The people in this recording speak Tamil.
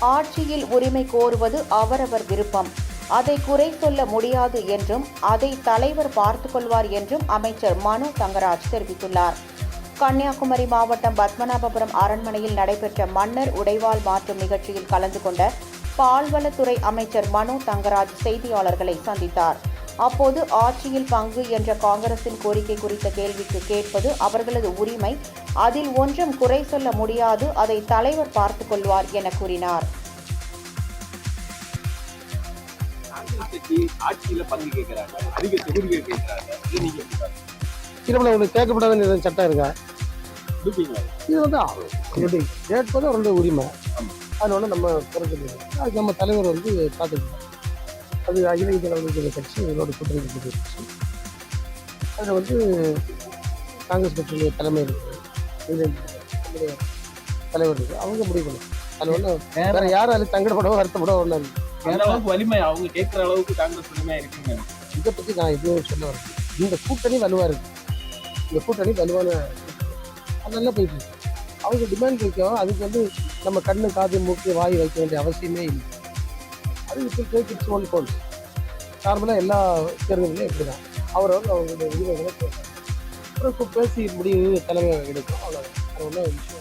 ஆட்சியில் உரிமை கோருவது அவரவர் விருப்பம், அதை குறை சொல்ல முடியாது என்றும் அதை தலைவர் பார்த்துக் கொள்வார் என்றும் அமைச்சர் மனோ தங்கராஜ் தெரிவித்துள்ளார். கன்னியாகுமரி மாவட்டம் பத்மநாபபுரம் அரண்மனையில் நடைபெற்ற மன்னர் உடைவாள் மாற்றும் நிகழ்ச்சியில் கலந்து கொண்ட பால்வளத்துறை அமைச்சர் மனோ தங்கராஜ் செய்தியாளர்களை சந்தித்தார். அப்போது ஆட்சியில் பங்கு என்ற காங்கிரசின் கோரிக்கை குறித்த கேள்விக்கு கேட்பது அவர்களது உரிமை, அதில் ஒன்றும் குறை சொல்ல முடியாது, அதை தலைவர் பார்த்துக் கொள்வார் என கூறினார். கேட்கப்படாத சட்டம் இருக்கா? இது வந்து கேட்பது அவருடைய உரிமை. அதனால நம்ம குறைஞ்சது அது நம்ம தலைவர் வந்து பார்த்துக்கணும். அது அகில இந்திய அளவில் கட்சி, இதோட கூட்டணி கட்சி. அதில் வந்து காங்கிரஸ் கட்சியுடைய தலைமை இருக்குது, தலைவர் இருக்குது, அவங்க முடிவு பண்ணும். அதில் ஒன்றும் வேற யாரும் அதில் சங்கடப்படவோ வருத்தப்படவோ ஒன்றும் இல்லை. வலிமை அவங்க கேட்குற அளவுக்கு காங்கிரஸ் வலிமையா இருக்குங்க. இதை பற்றி நான் எதுவும் சொல்ல வரேன். இந்த கூட்டணி வலுவாக இருக்குது. இந்த கூட்டணி வலுவான அது நல்லா போயிட்டு இருக்கு. அவங்க டிமாண்ட் வைக்கும். அதுக்கு வந்து நம்ம கண்ணு, காது, மூக்கு, வாய் வைக்க வேண்டிய அவசியமே இல்லை. அது இட்ஸ் ஒன் கோல். நார்மலாக எல்லா தேர்தலையும் இப்படி தான் அவரவர் அவங்களுடைய உரிமைகளை பேசுகிறாங்க. அப்புறம் பேசி முடிவு தலைமை கிடைக்கும். அவ்வளோதான். அது ஒன்றும் விஷயம்.